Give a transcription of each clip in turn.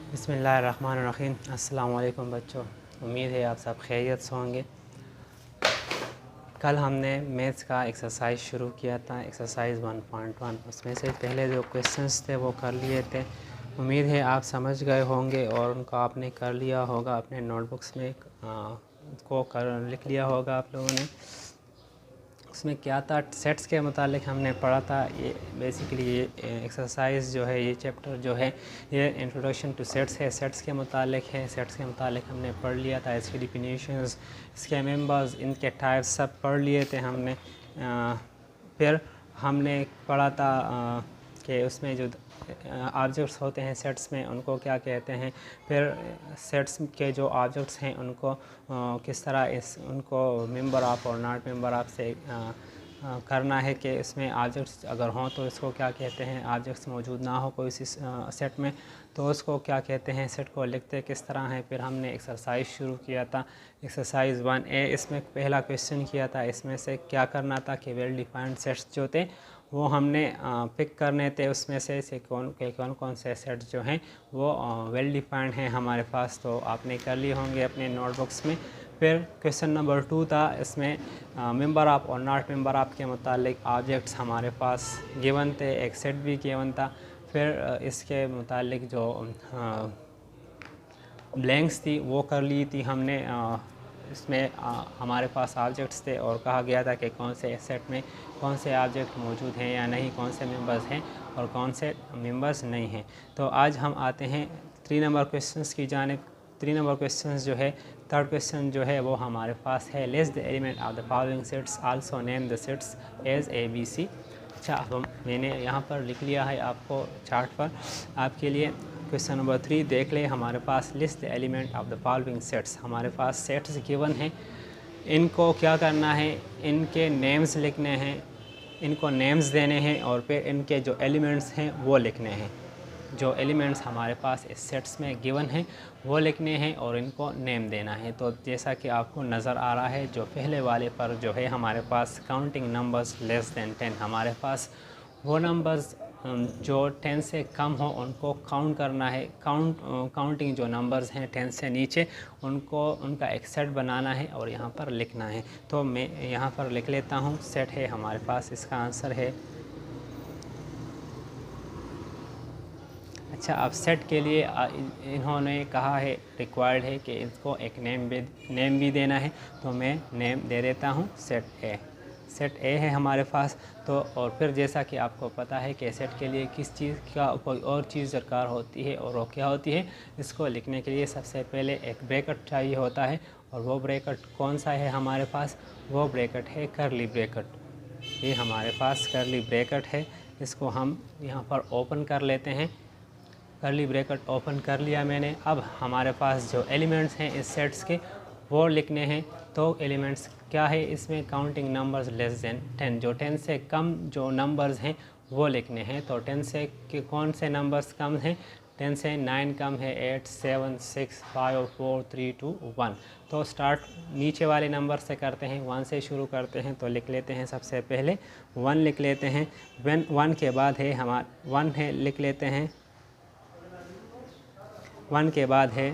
बिस्मिल्लाहिर्रहमानिर्रहीम। अस्सलाम वालेकुम बच्चों, उम्मीद है आप सब खैरियत से होंगे। कल हमने मैथ्स का एक्सरसाइज शुरू किया था, एक्सरसाइज 1.1। उसमें से पहले जो क्वेश्चंस थे वो कर लिए थे। उम्मीद है आप समझ गए होंगे और उनको आपने कर लिया होगा, अपने नोटबुक्स में लिख लिया होगा आप लोगों ने। उसमें क्या था, सेट्स के मुतालिक हमने पढ़ा था। ये बेसिकली ये एक्सरसाइज जो है, ये चैप्टर जो है, ये इंट्रोडक्शन टू सेट्स है, सेट्स के मुतालिक है। सेट्स के मुतालिक हमने पढ़ लिया था, इसकी डिफिनीशंस, इसके मेंबर्स, इनके टाइप्स सब पढ़ लिए थे हमने। फिर हमने पढ़ा था कि उसमें जो ऑब्जेक्ट्स होते हैं सेट्स में, उनको क्या कहते हैं। फिर सेट्स के जो ऑब्जेक्ट्स हैं उनको किस तरह उनको मेंबर ऑफ़ और नॉट मेंबर ऑफ़ से करना है कि इसमें ऑब्जेक्ट्स अगर हों तो इसको क्या कहते हैं, ऑब्जेक्ट्स मौजूद ना हो कोई सेट में तो उसको क्या कहते हैं, सेट को लिखते किस तरह है। फिर हमने एक्सरसाइज शुरू किया था, एक्सरसाइज 1A। इसमें पहला क्वेश्चन किया था, इसमें से क्या करना था कि वेल डिफाइंड सेट्स जो थे वो हमने पिक करने थे, उसमें से कौन कौन से सेट्स जो हैं वो वेल डिफाइंड हैं हमारे पास। तो आपने कर लिए होंगे अपने नोटबुक्स में। फिर क्वेश्चन नंबर 2 था, इसमें मेंबर ऑफ़ और नॉट मेंबर ऑफ़ के मुतालिक ऑब्जेक्ट्स हमारे पास गिवन थे, एक सेट भी गिवन था। फिर इसके मुतालिक जो ब्लैंक्स थी वो कर ली थी हमने। इसमें हमारे पास ऑब्जेक्ट्स थे और कहा गया था कि कौन से सेट में कौन से ऑब्जेक्ट मौजूद हैं या नहीं, कौन से मेंबर्स हैं और कौन से मेंबर्स नहीं हैं। तो आज हम आते हैं 3 नंबर क्वेश्चंस की जानिब। 3 नंबर क्वेश्चंस जो है, थर्ड क्वेश्चन जो है वो हमारे पास है, list the element of the following sets, also name the sets as ABC। अच्छा, अब मैंने यहाँ पर लिख लिया है आपको चार्ट पर आपके लिए। क्वेश्चन नंबर 3 देख ले, हमारे पास list the element of the following sets. हमारे पास सेट्स गिवन हैं, इनको क्या करना है, इनके नेम्स लिखने हैं, इनको नेम्स देने हैं और फिर इनके जो एलिमेंट्स हैं वो लिखने हैं। जो एलिमेंट्स हमारे पास इस सेट्स में गिवन हैं वो लिखने हैं और इनको नेम देना है। तो जैसा कि आपको नज़र आ रहा है, जो पहले वाले पर जो है हमारे पास काउंटिंग नंबर्स लेस दैन 10, हमारे पास वो नंबर्स जो 10 से कम हो उनको काउंट करना है। काउंटिंग जो नंबर्स हैं 10 से नीचे, उनका एक सेट बनाना है और यहाँ पर लिखना है। तो मैं यहाँ पर लिख लेता हूँ, सेट है हमारे पास, इसका आंसर है। अच्छा, अब सेट के लिए इन्होंने कहा है, रिक्वायर्ड है कि इसको एक नेम भी देना है। तो मैं नेम दे देता हूँ, सेट ए। सेट ए है हमारे पास। तो और फिर जैसा कि आपको पता है कि सेट के लिए किस चीज़ का कोई और चीज़ दरकार होती है और वो क्या होती है, इसको लिखने के लिए सबसे पहले एक ब्रैकेट चाहिए होता है। और वो ब्रैकेट कौन सा है हमारे पास, वो ब्रैकेट है करली ब्रैकेट। ये हमारे पास करली ब्रैकेट है, इसको हम यहाँ पर ओपन कर लेते हैं। करली ब्रैकेट ओपन कर लिया मैंने। अब हमारे पास जो एलिमेंट्स हैं इस सेट्स के वो लिखने हैं। तो एलिमेंट्स क्या है इसमें, काउंटिंग नंबर्स लेस दैन 10, जो 10 से कम जो नंबर्स हैं वो लिखने हैं। तो 10 से कौन से नंबर्स कम हैं, 10 से 9 कम है, 8 7 6 5 4 3 2 1। तो स्टार्ट नीचे वाले नंबर से करते हैं, 1 से शुरू करते हैं। तो लिख लेते हैं सबसे पहले 1 लिख लेते हैं। 1 के बाद है हमारा 1 है, लिख लेते हैं 1 के बाद है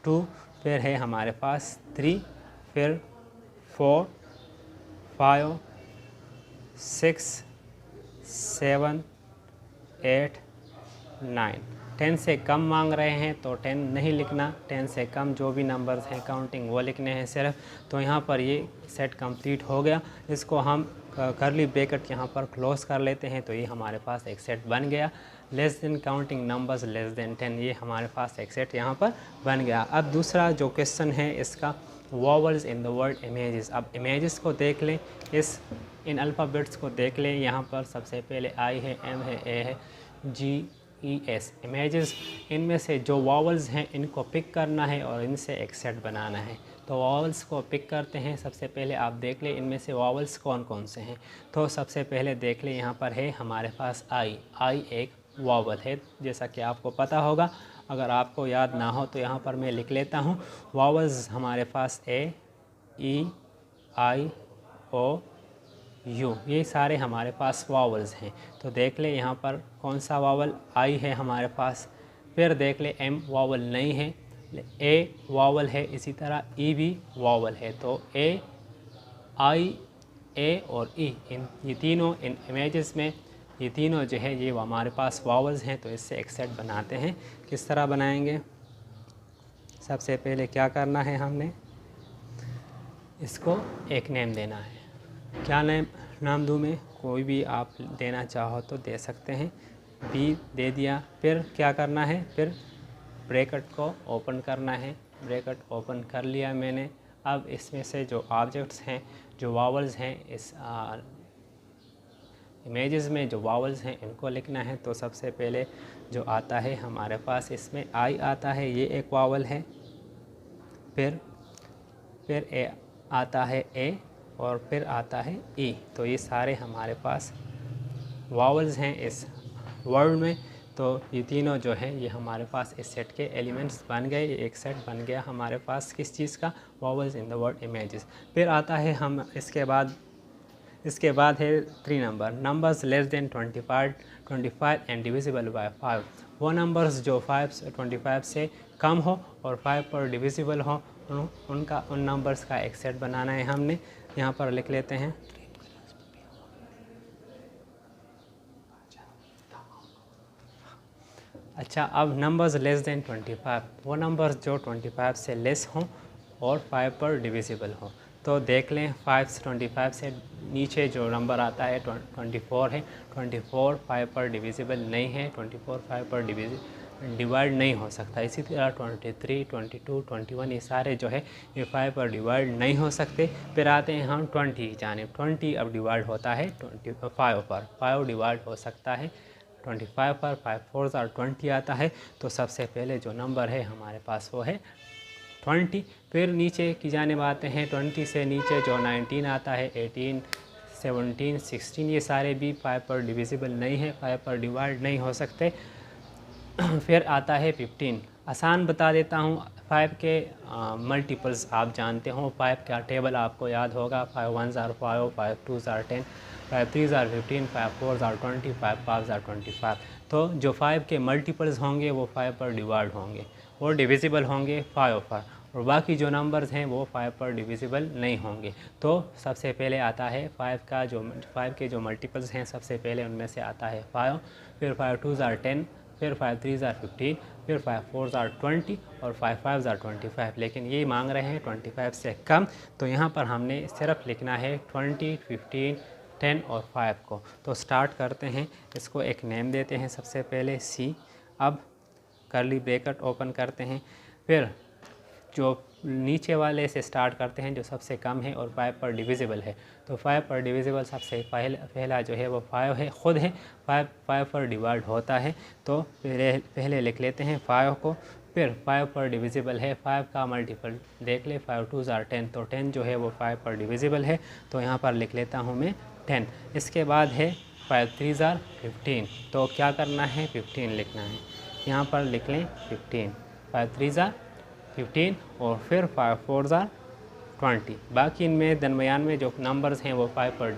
2, फिर है हमारे पास 3, फिर 4 5 6 7 8 9। 10 से कम मांग रहे हैं तो 10 नहीं लिखना, 10 से कम जो भी नंबर्स हैं काउंटिंग वो लिखने हैं सिर्फ। तो यहाँ पर ये सेट कंप्लीट हो गया। इसको हम करली ब्रैकेट यहाँ पर क्लोज कर लेते हैं। तो ये हमारे पास एक सेट बन गया, less than counting numbers less than 10। ये हमारे पास एक सेट यहाँ पर बन गया। अब दूसरा जो क्वेश्चन है इसका, vowels in the word images. अब इमेजेस को देख लें, इन अल्फ़ाबेट्स को देख लें। यहाँ पर सबसे पहले आई है, एम है, ए है, GES इमेजेस। इनमें से जो वॉवल्स हैं इनको पिक करना है और इनसे एक सेट बनाना है। तो वॉवल्स को पिक करते हैं। सबसे पहले आप देख लें इनमें से वॉवल्स कौन कौन से हैं। तो सबसे पहले देख लें, यहाँ पर है हमारे पास आई एक वॉवल है, जैसा कि आपको पता होगा। अगर आपको याद ना हो तो यहाँ पर मैं लिख लेता हूँ। वॉवल्स हमारे पास A, E, I, O, U, ये सारे हमारे पास वावल्स हैं। तो देख ले यहाँ पर कौन सा वावल, आई है हमारे पास। फिर देख ले एम वावल नहीं है, ए वावल है, इसी तरह ई भी वावल है। तो ए, आई, ए और ई, ये तीनों इन इमेजेस में ये तीनों जो है ये हमारे पास वावल्स हैं। तो इससे एक सेट बनाते हैं। किस तरह बनाएंगे? सबसे पहले क्या करना है, हमने इसको एक नेम देना है। क्या नाम दूँ मैं? कोई भी आप देना चाहो तो दे सकते हैं। बी दे दिया। फिर क्या करना है? फिर ब्रैकेट को ओपन करना है। ब्रैकेट ओपन कर लिया मैंने। अब इसमें से जो ऑब्जेक्ट्स हैं, जो वावल्स हैं, इस इमेजेस में जो वावल्स हैं इनको लिखना है। तो सबसे पहले जो आता है हमारे पास, इसमें आई आता है, ये एक वावल है। फिर ए आता है, ए, और फिर आता है ई। तो ये सारे हमारे पास वावल्स हैं इस वर्ड में। तो ये तीनों जो हैं ये हमारे पास इस सेट के एलिमेंट्स बन गए। एक सेट बन गया हमारे पास किस चीज़ का? Vowels in the word images. फिर आता है हम इसके बाद है 3 numbers less than 25 and divisible by 5। वो नंबर्स जो 25 से कम हो और 5 पर डिविजिबल हो, उन नंबर्स का एक सेट बनाना है हमने। यहाँ पर लिख लेते हैं। अच्छा, अब नंबर्स लेस देन 25, वो नंबर्स जो 25 से लेस हों और 5 पर डिविजिबल हो। तो देख लें 25 से नीचे जो नंबर आता है 24 है। 24 5 पर डिविजिबल नहीं है, 24 5 पर डिवाइड नहीं हो सकता। इसी तरह 23, 22, 21 ये सारे जो है ये 5 पर डिवाइड नहीं हो सकते। फिर आते हैं हम 20 की जानिब। 20 अब डिवाइड होता है 25 पर, 5 डिवाइड हो सकता है 25 पर। 5 4 और 20 आता है। तो सबसे पहले जो नंबर है हमारे पास वो है 20। फिर नीचे की जानिब आते हैं। 20 से नीचे जो 19 आता है, 18, 17, 16 ये सारे भी 5 पर डिविजिबल नहीं है, 5 पर डिवाइड नहीं हो सकते। फिर आता है 15। आसान बता देता हूँ, 5 के मल्टीपल्स आप जानते हो। 5 का टेबल आपको याद होगा। 5 1s are 5, 5 2s are 10, 5 3s are 15, 5 4s are 20, 5 5s are 25। तो जो 5 के मल्टीपल्स होंगे वो 5 पर डिवाइड होंगे, वो डिविजिबल होंगे 5 पर, और बाकी जो नंबर्स हैं वो 5 पर डिविजिबल नहीं होंगे। तो सबसे पहले आता है 5 के जो मल्टीपल्स हैं, सबसे पहले उनमें से आता है 5। फिर 5 2s are 10, फिर 5 3s are 15, फिर 5 4s are 20 और 5 5s are 25। लेकिन ये मांग रहे हैं 25 से कम। तो यहाँ पर हमने सिर्फ लिखना है 20, 15, 10 और 5 को। तो स्टार्ट करते हैं, इसको एक नेम देते हैं सबसे पहले सी। अब कर्ली ब्रैकेट ओपन करते हैं। फिर जो नीचे वाले से स्टार्ट करते हैं जो सबसे कम है और 5 पर डिविजिबल है। तो 5 पर डिविजिबल सबसे पहला जो है वो 5 है, खुद है। 5 पर डिवाइड होता है। तो पहले लिख लेते हैं 5 को। फिर 5 पर डिविजिबल है, 5 का मल्टीपल देख ले, 5 2s are 10। तो 10 जो है वो 5 पर डिविजिबल है। तो यहाँ पर लिख लेता हूँ मैं 10। इसके बाद है 5 3s are 15। तो क्या करना है? 15 लिखना है। यहाँ पर लिख लें 15। 5 3s are 15 और फिर 5 4s are 20। बाकी इनमें दरमियान में जो नंबर्स हैं वो 5 पर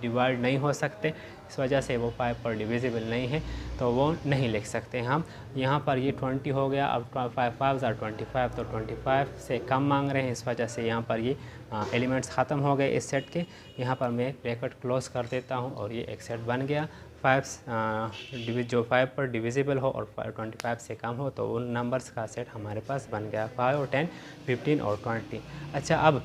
डिवाइड नहीं हो सकते, इस वजह से वो 5 पर डिविजिबल नहीं है, तो वो नहीं लिख सकते हम। यहाँ पर ये 20 हो गया। अब 5 5s are 25, तो 25 से कम मांग रहे हैं, इस वजह से यहाँ पर ये एलिमेंट्स ख़त्म हो गए इस सेट के। यहाँ पर मैं ब्रैकेट क्लोज़ कर देता हूँ और ये एक सेट बन गया। 5 जो 5 पर डिविजिबल हो और 25 से कम हो, तो उन नंबर्स का सेट हमारे पास बन गया 5 और 10, 15 और 20। अच्छा, अब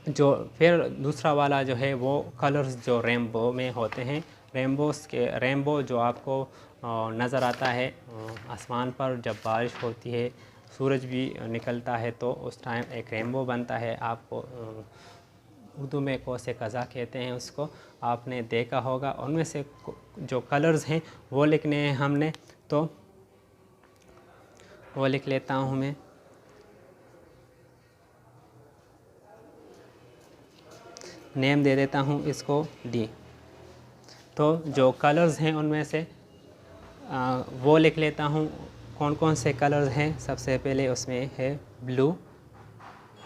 जो फिर दूसरा वाला जो है वो कलर्स जो रेनबो में होते हैं, रेनबो जो आपको नज़र आता है आसमान पर जब बारिश होती है, सूरज भी निकलता है, तो उस टाइम एक रेनबो बनता है। आपको उर्दू में कौसे कज़ा कहते हैं, उसको आपने देखा होगा। उनमें से जो कलर्स हैं वो लिखने हैं हमने। तो वो लिख लेता हूँ मैं। नेम दे देता हूँ इसको डी। तो जो कलर्स हैं उनमें से वो लिख लेता हूँ कौन कौन से कलर्स हैं। सबसे पहले उसमें है ब्लू,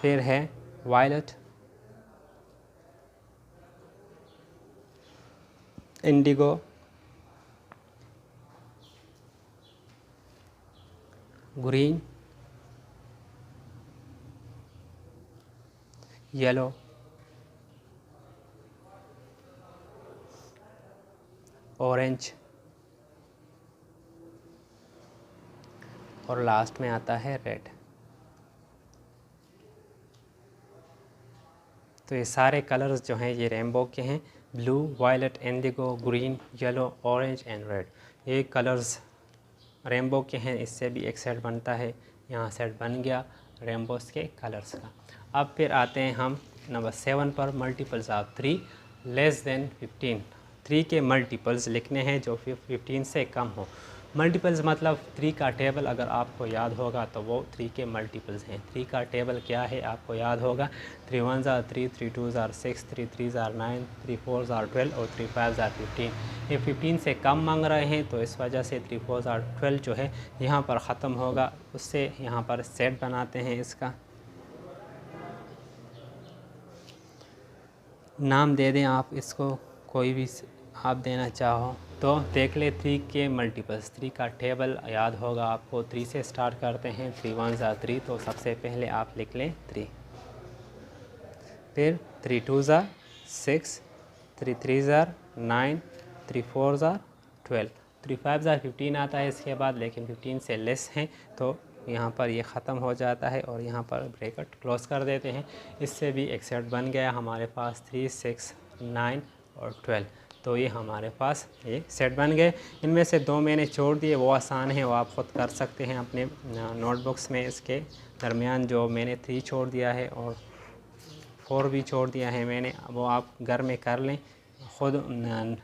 फिर है violet, indigo, green, yellow, orange और लास्ट में आता है रेड। तो ये सारे कलर्स जो हैं ये रेनबो के हैं, blue, violet, indigo, green, yellow, orange and red. ये कलर्स रेनबो के हैं। इससे भी एक सेट बनता है, यहाँ सेट बन गया रेनबोस के कलर्स का। अब फिर आते हैं हम नंबर 7 पर, मल्टीपल्स ऑफ 3 लेस देन 15। 3 के मल्टीपल्स लिखने हैं जो 15 से कम हो। मल्टीपल्स मतलब 3 का टेबल अगर आपको याद होगा तो वो 3 के मल्टीपल्स हैं। 3 का टेबल क्या है आपको याद होगा, 3 1s are 3, 3 2s are 6, 3 3s are 9, 3 4s are 12 और 3 5s are 15। ये 15 से कम मांग रहे हैं तो इस वजह से 3 4s are 12 जो है यहाँ पर ख़त्म होगा। उससे यहाँ पर सेट बनाते हैं, इसका नाम दे दें आप इसको, कोई भी आप देना चाहो तो। देख ले 3 के मल्टीपल्स, 3 का टेबल याद होगा आपको, 3 से स्टार्ट करते हैं। 3 1s are 3 तो सबसे पहले आप लिख लें 3, फिर 3 2s are 6, 3 3s are 9, 3 4s are 12, 3 5s are 15 आता है इसके बाद, लेकिन 15 से लेस हैं तो यहाँ पर ये ख़त्म हो जाता है और यहाँ पर ब्रैकेट क्लोज़ कर देते हैं। इससे भी एक सेट बन गया हमारे पास 3 6 9 और 12। तो ये हमारे पास ये सेट बन गए। इनमें से 2 मैंने छोड़ दिए, वो आसान है, वो आप ख़ुद कर सकते हैं अपने नोटबुक्स में। इसके दरमियान जो मैंने 3 छोड़ दिया है और 4 भी छोड़ दिया है मैंने, वो आप घर में कर लें ख़ुद।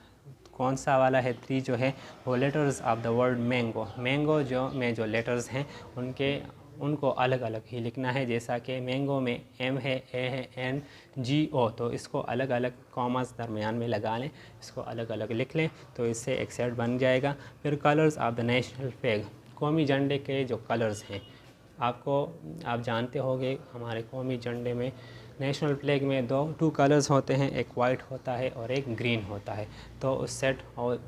कौन सा वाला है 3 जो है वो letters of the word mango. Mango जो लेटर्स हैं उनको अलग अलग ही लिखना है। जैसा कि मैंगो में M है, A है, N G O, तो इसको अलग अलग कॉमास दरमियान में लगा लें, इसको अलग अलग लिख लें तो इससे एक सेट बन जाएगा। फिर colours of the national flag, कौमी झंडे के जो कलर्स हैं आप जानते होंगे, हमारे कौमी झंडे में नेशनल फ्लैग में 2 कलर्स होते हैं, एक वाइट होता है और एक ग्रीन होता है। तो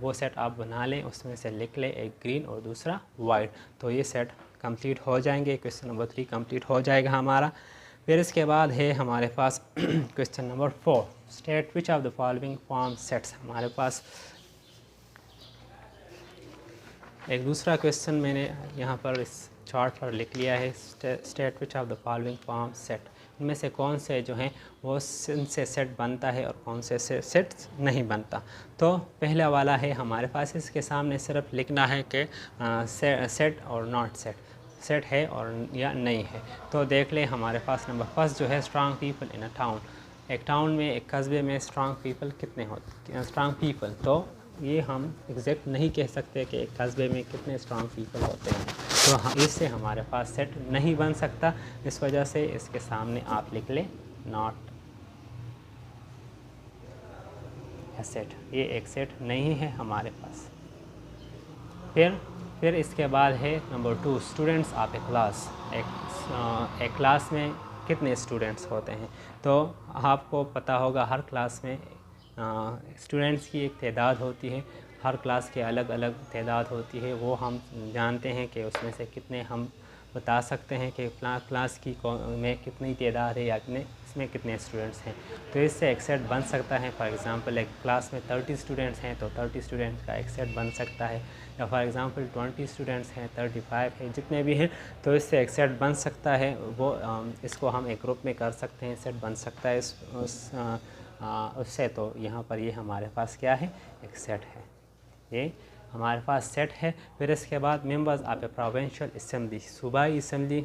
वो सेट आप बना लें, उसमें से लिख लें एक ग्रीन और दूसरा वाइट, तो ये सेट कंप्लीट हो जाएंगे। क्वेश्चन नंबर 3 कंप्लीट हो जाएगा हमारा। फिर इसके बाद है हमारे पास question number 4, state which of the following form sets. हमारे पास एक दूसरा क्वेश्चन मैंने यहाँ पर इस चार्ट पर लिख लिया है, state which of the following form set. इनमें से कौन से जो हैं वो इनसे सेट बनता है और कौन से सेट नहीं बनता। तो पहला वाला है हमारे पास, इसके सामने सिर्फ लिखना है कि सेट और नॉट सेट, सेट है और या नहीं है। तो देख लें हमारे पास नंबर फर्स्ट जो है, strong people in a town. एक टाउन में, एक कस्बे में स्ट्रॉन्ग पीपल कितने होते, स्ट्रॉन्ग पीपल, तो ये हम एग्जैक्ट नहीं कह सकते कि एक कस्बे में कितने स्ट्रॉन्ग पीपल होते हैं, तो इससे हमारे पास सेट नहीं बन सकता। इस वजह से इसके सामने आप लिख लें नॉट ए सेट, ये एक सेट नहीं है हमारे पास। फिर इसके बाद है number 2, students of A class. एक क्लास में कितने स्टूडेंट्स होते हैं, तो आपको पता होगा हर क्लास में स्टूडेंट्स की एक तादाद होती है, हर क्लास के अलग अलग तादाद होती है। वो हम जानते हैं कि उसमें से कितने हम बता सकते हैं कि क्लास की में कितनी तादाद है या इसमें कितने स्टूडेंट्स हैं, तो इससे एक सेट बन सकता है। फॉर एग्ज़ाम्पल एक क्लास में 30 स्टूडेंट्स हैं तो 30 स्टूडेंट्स का एक सेट बन सकता है, या फॉर एग्ज़ाम्पल 20 स्टूडेंट्स हैं, 35 हैं, जितने भी हैं तो इससे एक सेट बन सकता है। वो इसको हम एक ग्रुप में कर सकते हैं, सेट बन सकता है उससे। तो यहाँ पर ये हमारे पास क्या है, एक सेट है, ये हमारे पास सेट है। फिर इसके बाद members of A provincial assembly, सूबाई असम्बली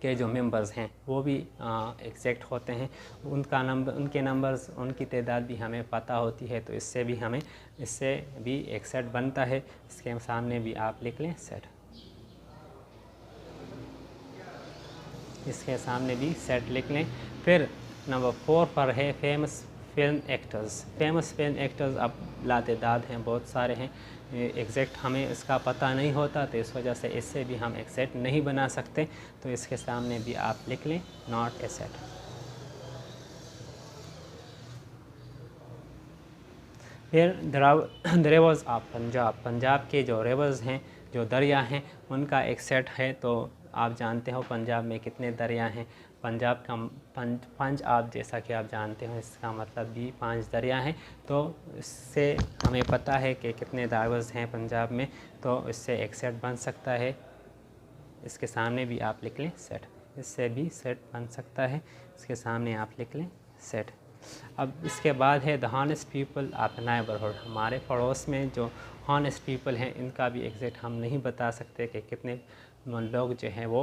के जो मेंबर्स हैं वो भी एग्जैक्ट होते हैं, उनके नंबर्स, उनकी तादाद भी हमें पता होती है, तो इससे भी एक सेट बनता है। इसके सामने भी आप लिख लें सेट, इसके सामने भी सेट लिख लें। फिर नंबर 4 पर है famous film actors. Famous film actors अब लातेदाद हैं, बहुत सारे हैं, एग्जैक्ट हमें इसका पता नहीं होता, तो इस वजह से इससे भी हम एक सेट नहीं बना सकते, तो इसके सामने भी आप लिख लें नॉट ए सेट। फिर the reverse of Punjab, Punjab के जो रिवर्स हैं जो दरिया हैं उनका एक सेट है। तो आप जानते हो पंजाब में कितने दरिया हैं। पंजाब का पंज आप जैसा कि आप जानते हो इसका मतलब भी 5 दरिया हैं। तो इससे हमें पता है कि कितने दरियाज़ हैं पंजाब में, तो इससे एक सेट बन सकता है। इसके सामने भी आप लिख लें सेट, इससे भी सेट बन सकता है। इसके सामने आप लिख लें सेट। अब इसके बाद है the honest people of neighbourhood. हमारे पड़ोस में जो हॉनेस्ट पीपल हैं इनका भी एग्जैक्ट हम नहीं बता सकते कि कितने लोग जो हैं वो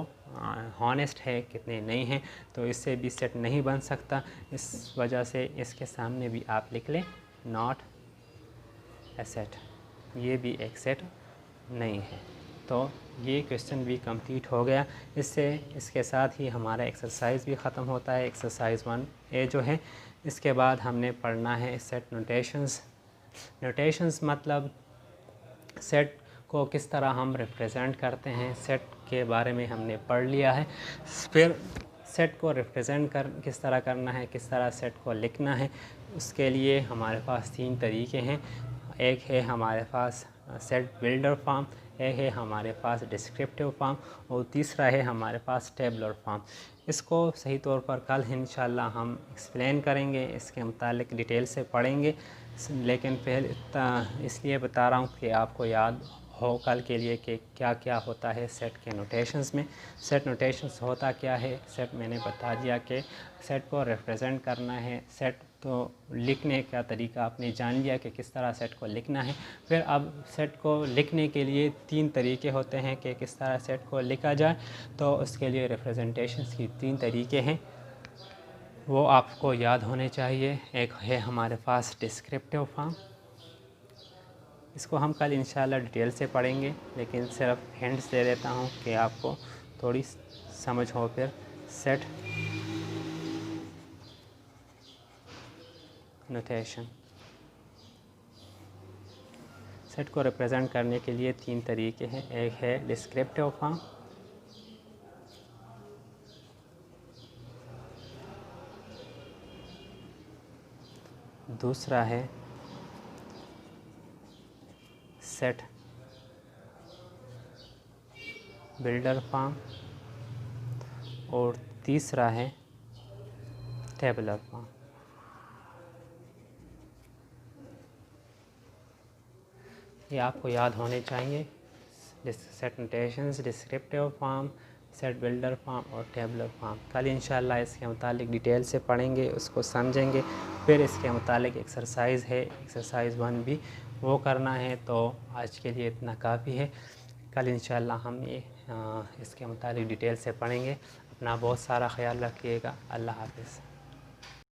हॉनेस्ट है, कितने नहीं हैं। तो इससे भी सेट नहीं बन सकता। इस वजह से इसके सामने भी आप लिख लें नॉट ए सेट, ये भी एक सेट नहीं है। तो ये क्वेश्चन भी कंप्लीट हो गया। इसके साथ ही हमारा एक्सरसाइज भी ख़त्म होता है। एक्सरसाइज 1A जो है, इसके बाद हमने पढ़ना है सेट नोटेशंस। नोटेशंस मतलब सेट को किस तरह हम रिप्रेजेंट करते हैं, सेट के बारे में हमने पढ़ लिया है। फिर सेट को रिप्रेजेंट किस तरह करना है, किस तरह सेट को लिखना है, उसके लिए हमारे पास 3 तरीके हैं। एक है हमारे पास सेट बिल्डर फॉर्म, एक है हमारे पास डिस्क्रिप्टिव फॉर्म और तीसरा है हमारे पास टेबलर फॉर्म। इसको सही तौर पर कल इंशाल्लाह हम एक्सप्लेन करेंगे, इसके मुतालिक डिटेल से पढ़ेंगे। लेकिन पहले इसलिए बता रहा हूँ कि आपको याद हो कल के लिए कि क्या क्या होता है सेट के नोटेशंस में। सेट नोटेशंस होता क्या है, सेट मैंने बता दिया कि सेट को रिप्रेजेंट करना है। सेट तो लिखने का तरीका आपने जान लिया कि किस तरह सेट को लिखना है। फिर अब सेट को लिखने के लिए 3 तरीके होते हैं कि किस तरह सेट को लिखा जाए। तो उसके लिए रिप्रेजेंटेशंस की 3 तरीके हैं, वो आपको याद होने चाहिए। एक है हमारे पास डिस्क्रिप्टिव फॉर्म, इसको हम कल इंशाल्लाह डिटेल से पढ़ेंगे, लेकिन सिर्फ हिंट्स दे देता हूँ कि आपको थोड़ी समझ हो। फिर सेट नोटेशन, सेट को रिप्रेजेंट करने के लिए 3 तरीके हैं। एक है डिस्क्रिप्टिव फॉर्म, दूसरा है सेट बिल्डर फॉर्म और तीसरा है टेबलर फॉर्म। ये आपको याद होने चाहिए। Set notations, descriptive form, set builder form और टेबलर फॉर्म। कल इंशाल्लाह इसके मुतालिक डिटेल से पढ़ेंगे, उसको समझेंगे। फिर इसके मुतालिक एक्सरसाइज है, एक्सरसाइज 1 भी वो करना है। तो आज के लिए इतना काफ़ी है। कल इंशाल्लाह हम ये इसके मुतालिक डिटेल से पढ़ेंगे। अपना बहुत सारा ख्याल रखिएगा। अल्लाह हाफ़िज़।